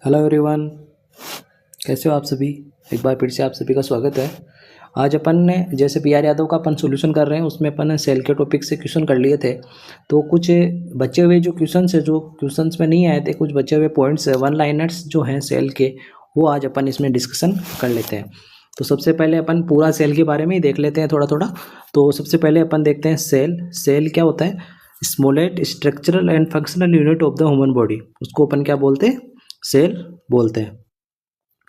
Hello everyone, कैसे हो आप सभी। एक बार फिर से आप सभी का स्वागत है। आज अपन ने जैसे पी आर यादव का अपन सोल्यूशन कर रहे हैं, उसमें अपन ने सेल के टॉपिक से क्वेश्चन कर लिए थे। तो कुछ बचे हुए जो क्वेश्चंस है, जो क्वेश्चंस में नहीं आए थे, कुछ बचे हुए पॉइंट्स वन लाइनर्स जो हैं सेल के, वो आज अपन इसमें डिस्कशन कर लेते हैं। तो सबसे पहले अपन पूरा सेल के बारे में ही देख लेते हैं थोड़ा थोड़ा। तो सबसे पहले अपन देखते हैं सेल क्या होता है। Smallest structural and functional unit of the human body, उसको अपन क्या बोलते हैं, सेल बोलते हैं।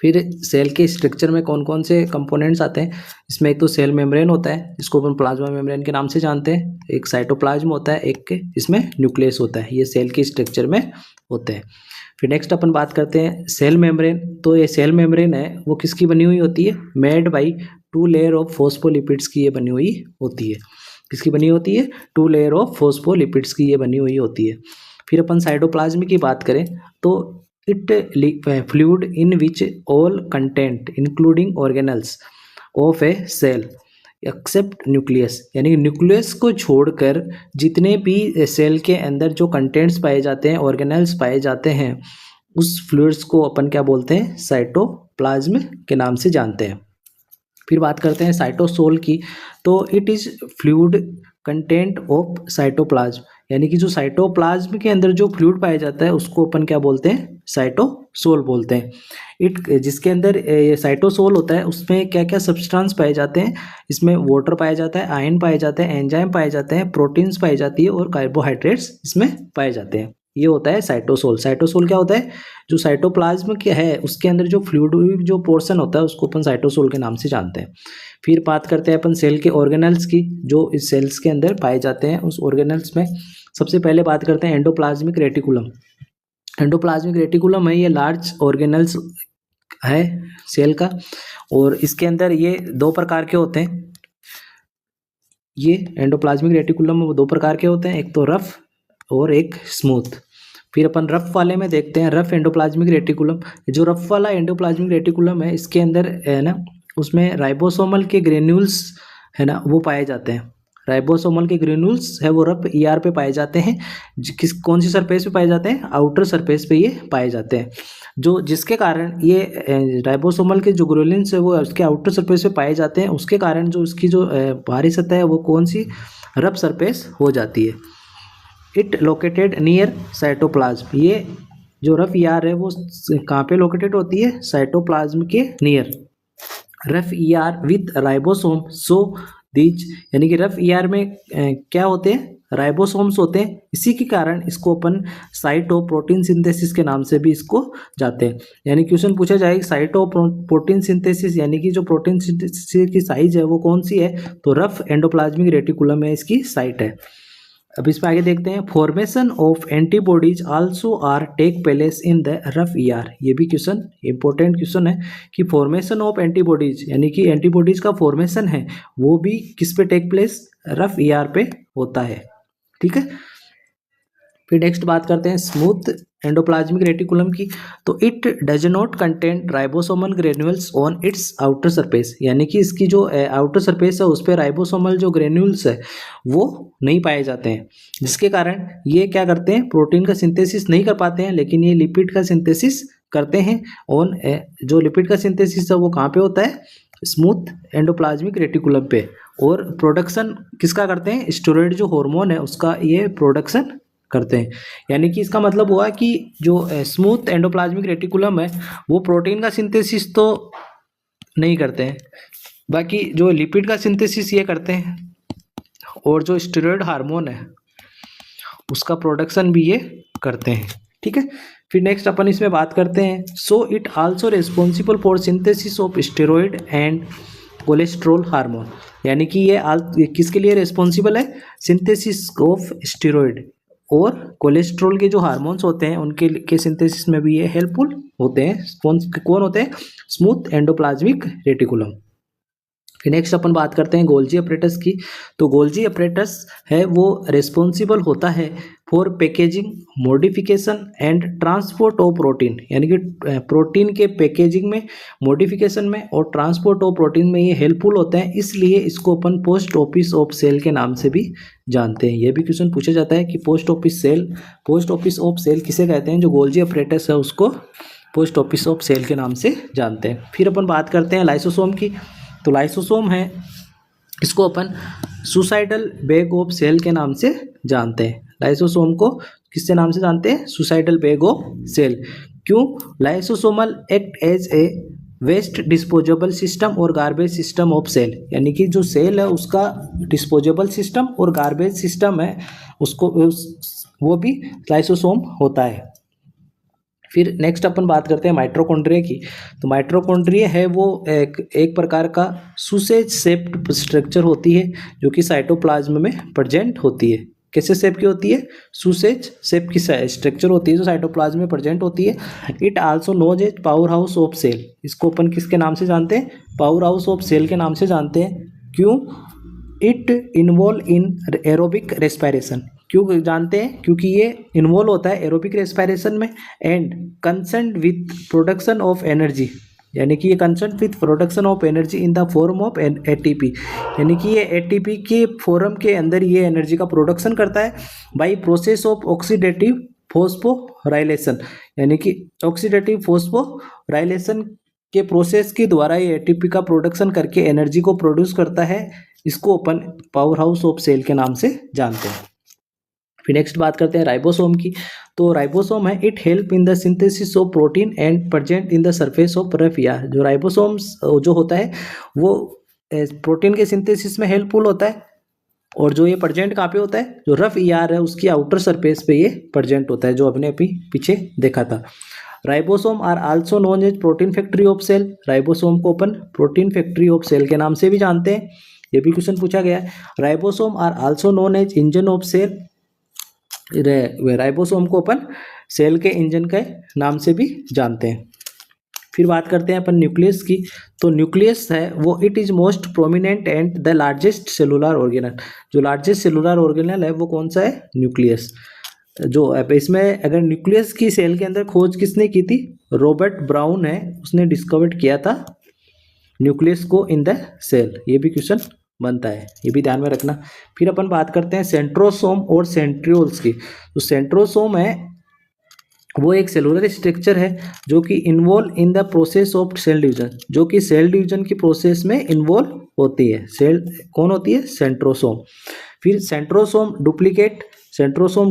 फिर सेल के स्ट्रक्चर में कौन कौन से कंपोनेंट्स आते हैं, इसमें एक तो सेल मेम्ब्रेन होता है, इसको अपन प्लाज्मा मेम्ब्रेन के नाम से जानते हैं। एक साइटोप्लाज्म होता है, एक इसमें न्यूक्लियस होता है। ये सेल के स्ट्रक्चर में होते हैं। फिर नेक्स्ट अपन बात करते हैं सेल मेम्ब्रेन। तो ये सेल मेम्ब्रेन है वो किसकी बनी हुई होती है, made by 2 layer of phospholipids की ये बनी हुई होती है। किसकी बनी होती है, 2 लेयर ऑफ फोस्फोलिपिड्स की ये बनी हुई होती है। फिर अपन साइटोप्लाज्म की बात करें तो it fluid in which all content including organelles of a cell except nucleus, यानी न्यूक्लियस को छोड़कर जितने भी सेल के अंदर जो कंटेंट्स पाए जाते हैं, ऑर्गेनेल्स पाए जाते हैं, उस फ्लूइड्स को अपन क्या बोलते हैं, साइटोप्लाज्म के नाम से जानते हैं। फिर बात करते हैं साइटोसोल की। तो it is fluid content of cytoplasm, यानी कि जो साइटोप्लाज्म के अंदर जो फ्लूइड पाया जाता है उसको अपन क्या बोलते हैं, साइटोसोल बोलते हैं। जिसके अंदर ये साइटोसोल होता है उसमें क्या क्या सब्सटेंस पाए जाते हैं, इसमें वाटर पाया जाता है, आयन पाए जाते हैं, एंजाइम पाए जाते हैं, प्रोटीन्स पाई जाती है और कार्बोहाइड्रेट्स इसमें पाए जाते हैं। ये होता है साइटोसोल। साइटोसोल क्या होता है, जो साइटोप्लाज्म के है उसके अंदर जो फ्लूइड जो पोर्शन होता है उसको अपन साइटोसोल के नाम से जानते हैं। फिर बात करते हैं अपन सेल के ऑर्गेनल्स की, जो इस सेल्स के अंदर पाए जाते हैं। उस ऑर्गेनल्स में सबसे पहले बात करते हैं एंडोप्लाज्मिक रेटिकुलम। एंडोप्लाज्मिक रेटिकुलम है, ये लार्ज ऑर्गेनल्स है सेल का, और इसके अंदर ये 2 प्रकार के होते हैं। ये एंडोप्लाज्मिक रेटिकुलम दो प्रकार के होते हैं, एक तो रफ और एक स्मूथ। फिर अपन रफ वाले में देखते हैं, रफ एंडोप्लाज्मिक रेटिकुलम। जो रफ वाला एंडोप्लाज्मिक रेटिकुलम है, इसके अंदर है ना, उसमें राइबोसोमल के ग्रेन्यूल्स है ना, वो पाए जाते हैं। राइबोसोमल के ग्रेन्यूल्स है वो रफ ईआर पे पाए जाते हैं। कौन सी सरफेस पे पाए जाते हैं, आउटर सरफेस पे ये पाए जाते हैं। जो जिसके कारण ये राइबोसोमल के जो ग्रेन्यूल्स है वो उसके आउटर सरफेस पे पाए जाते हैं, उसके कारण जो उसकी जो बाहरी सतह है वो कौन सी, रफ सरफेस हो जाती है। इट लोकेटेड नियर साइटोप्लाज्म, ये जो रफ ईआर है वो कहाँ पे लोकेटेड होती है, साइटोप्लाज्म के near. Rough ER with ribosome so these, यानी कि रफ ईआर में क्या होते हैं, राइबोसोम्स होते हैं। इसी के कारण इसको अपन साइटो प्रोटीन सिंथेसिस के नाम से भी इसको जाते हैं। यानी क्वेश्चन पूछा जाए साइटो प्रोटीन सिंथेसिस, यानी कि जो प्रोटीन सिंथेसिस की साइज है वो कौन सी है, तो रफ एंडोप्लाज्मिक रेटिकुलम में इसकी साइट है। अब इसमें आगे देखते हैं, formation of antibodies also are take place in the rough ER. ये भी क्वेश्चन इंपॉर्टेंट क्वेश्चन है कि फॉर्मेशन ऑफ एंटीबॉडीज, यानी कि एंटीबॉडीज का फॉर्मेशन है वो भी किस पे टेक प्लेस, रफ ईआर पे होता है। ठीक है। फिर नेक्स्ट बात करते हैं स्मूथ एंडोप्लाज्मिक रेटिकुलम की। तो it does not contain ribosomal granules on it's outer surface, यानी कि इसकी जो आउटर सरफेस है उस पर राइबोसोमल जो ग्रेन्यूल्स है वो नहीं पाए जाते हैं, जिसके कारण ये क्या करते हैं, प्रोटीन का सिंथेसिस नहीं कर पाते हैं, लेकिन ये लिपिड का सिंथेसिस करते हैं। ऑन जो लिपिड का सिंथेसिस है वो कहाँ पे होता है, स्मूथ एंडोप्लाज्मिक रेटिकुलम पे। और प्रोडक्शन किसका करते हैं, स्टेरॉइड जो हार्मोन है उसका ये प्रोडक्शन करते हैं। यानी कि इसका मतलब हुआ कि जो स्मूथ एंडोप्लाज्मिक रेटिकुलम है वो प्रोटीन का सिंथेसिस तो नहीं करते हैं, बाकी जो लिपिड का सिंथेसिस ये करते हैं, और जो स्टेरॉइड हार्मोन है उसका प्रोडक्शन भी ये करते हैं। ठीक है। फिर नेक्स्ट अपन इसमें बात करते हैं, so it also responsible for synthesis of steroid and cholesterol hormone, यानी कि ये किसके लिए रिस्पॉन्सिबल है, सिंथेसिस ऑफ स्टेरॉइड और कोलेस्ट्रॉल के जो हार्मोन्स होते हैं उनके के सिंथेसिस में भी ये हेल्पफुल होते हैं। कौन होते हैं, स्मूथ एंडोप्लाज्मिक रेटिकुलम। फिर नेक्स्ट अपन बात करते हैं गोल्जी अपरेटस की। तो गोल्जी अपरेटस है वो रिस्पॉन्सिबल होता है for packaging, modification and transport of protein, यानी कि प्रोटीन के पैकेजिंग में, मॉडिफिकेशन में और ट्रांसपोर्ट ऑफ प्रोटीन में ये हेल्पफुल होते हैं। इसलिए इसको अपन पोस्ट ऑफिस ऑफ सेल के नाम से भी जानते हैं। यह भी क्वेश्चन पूछा जाता है कि पोस्ट ऑफिस ऑफ सेल किसे कहते हैं, जो गोल्जी अपरेटस है उसको पोस्ट ऑफिस ऑफ सेल के नाम से जानते हैं। फिर अपन बात करते हैं लाइसोसोम की। तो लाइसोसोम है, इसको अपन सुसाइडल बैग ऑफ सेल के नाम से जानते हैं। लाइसोसोम को किसके नाम से जानते हैं? Suicidal bag of cell. क्यों? Lysosomal act as a waste disposable system और गार्बेज सिस्टम ऑफ सेल, यानी कि जो सेल है उसका डिस्पोजेबल सिस्टम और गार्बेज सिस्टम है, उसको वो भी लाइसोसोम होता है। फिर नेक्स्ट अपन बात करते हैं माइटोकॉन्ड्रिया की। तो माइटोकॉन्ड्रिया है वो एक प्रकार का सुसेज शेप्ड स्ट्रक्चर होती है जो कि साइटोप्लाज्म में प्रेजेंट होती है। कैसे शेप की होती है? सुसेज शेप की स्ट्रक्चर होती है जो साइटोप्लाज्म में प्रेजेंट होती है। It also knows as power house of cell. इसको अपन किसके नाम से जानते हैं? पावर हाउस ऑफ सेल के नाम से जानते हैं। क्यों? It involve in aerobic respiration. क्यों जानते हैं? क्योंकि ये इन्वॉल्व होता है एरोबिक रेस्पिरेशन में and concern with production of energy, यानी कि ये concern with production of energy in the form of ATP, यानी कि ये एटीपी के फॉर्म के अंदर ये एनर्जी का प्रोडक्शन करता है by process of oxidative phosphorylation, यानी कि ऑक्सीडेटिव फोस्फोराइलेशन के प्रोसेस के द्वारा ये एटीपी का प्रोडक्शन करके एनर्जी को प्रोड्यूस करता है। इसको अपन पावर हाउस ऑफ सेल के नाम से जानते हैं। फिर नेक्स्ट बात करते हैं राइबोसोम की। तो राइबोसोम है, it help in the synthesis of protein and present in the surface of rough यार। जो राइबोसोम्स जो होता है वो प्रोटीन के सिंथेसिस में हेल्पफुल होता है, और जो ये प्रेजेंट कहाँ पे होता है? जो रफ ईआर है उसकी आउटर सरफेस पे ये प्रेजेंट होता है, जो अपने अभी पीछे देखा था। Ribosome are also known as protein factory of cell. Ribosome को अपन प्रोटीन फैक्ट्री ऑफ सेल के नाम से भी जानते हैं, ये भी क्वेश्चन पूछा गया है। Ribosome are also known as engine of cell. Ribosome को अपन सेल के इंजन के नाम से भी जानते हैं। फिर बात करते हैं अपन न्यूक्लियस की। तो न्यूक्लियस है वो it is most prominent and the largest cellular organelle. जो लार्जेस्ट सेलुलर ऑर्गेनल है वो कौन सा है? न्यूक्लियस। जो इसमें अगर न्यूक्लियस की सेल के अंदर खोज किसने की थी? रॉबर्ट ब्राउन है, उसने डिस्कवर किया था न्यूक्लियस को इन द सेल। ये भी क्वेश्चन बनता है, ये भी ध्यान में रखना। फिर अपन बात करते हैं सेंट्रोसोम और सेंट्रियोल्स की। तो सेंट्रोसोम है वो एक सेलुलर स्ट्रक्चर है जो कि involve in the process of cell division, जो कि सेल डिवीजन की प्रोसेस में इन्वॉल्व होती है। सेल कौन होती है? सेंट्रोसोम। फिर सेंट्रोसोम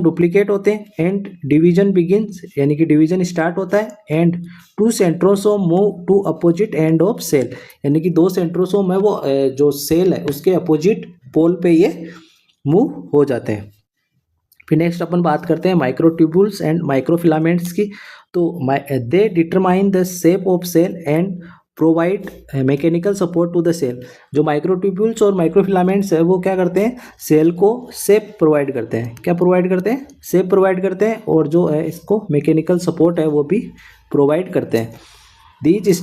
डुप्लीकेट होते हैं एंड डिवीजन बिगिंस, यानी कि डिवीजन स्टार्ट होता है and two centrosome move to opposite end of cell, यानी कि दो सेंट्रोसोम है वो जो सेल है उसके अपोजिट पोल पे ये मूव हो जाते हैं। फिर नेक्स्ट अपन बात करते हैं माइक्रोट्यूब्यूल्स एंड माइक्रोफिलामेंट्स की। तो they determine the shape of cell and provide mechanical support to the cell. जो माइक्रोट्यूब्यूल्स और माइक्रोफिलामेंट्स है वो क्या करते हैं? सेल को शेप प्रोवाइड करते हैं। क्या प्रोवाइड करते हैं? शेप प्रोवाइड करते हैं, और जो है इसको मैकेनिकल सपोर्ट है वो भी प्रोवाइड करते हैं। These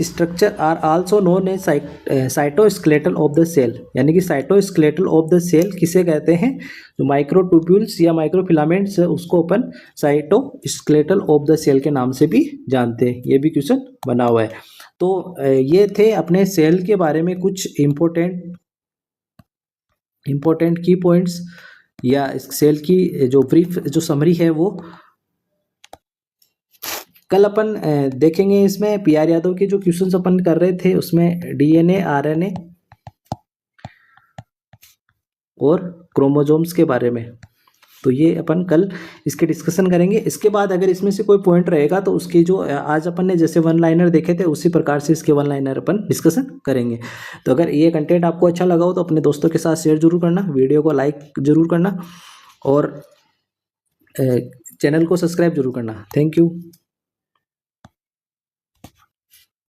structure are also known as cytoskeletal of the cell, यानी कि साइटोस्केलेटल ऑफ द सेल किसे कहते हैं? जो माइक्रोट्यूब्यूल्स या माइक्रोफिलामेंट्स है उसको अपन साइटोस्केलेटल ऑफ द सेल के नाम से भी जानते हैं। ये भी क्वेश्चन बना हुआ है। तो ये थे अपने सेल के बारे में कुछ इम्पोर्टेंट की पॉइंट्स, या सेल की जो ब्रीफ जो समरी है वो कल अपन देखेंगे। इसमें पीआर यादव के जो क्वेश्चंस अपन कर रहे थे उसमें डीएनए, आरएनए और क्रोमोसोम्स के बारे में, तो ये अपन कल इसके डिस्कशन करेंगे। इसके बाद अगर इसमें से कोई पॉइंट रहेगा तो उसकी जो आज अपन ने जैसे वन लाइनर देखे थे उसी प्रकार से इसके वन लाइनर अपन डिस्कशन करेंगे। तो अगर ये कंटेंट आपको अच्छा लगा हो तो अपने दोस्तों के साथ शेयर जरूर करना, वीडियो को लाइक जरूर करना और चैनल को सब्सक्राइब जरूर करना। Thank you.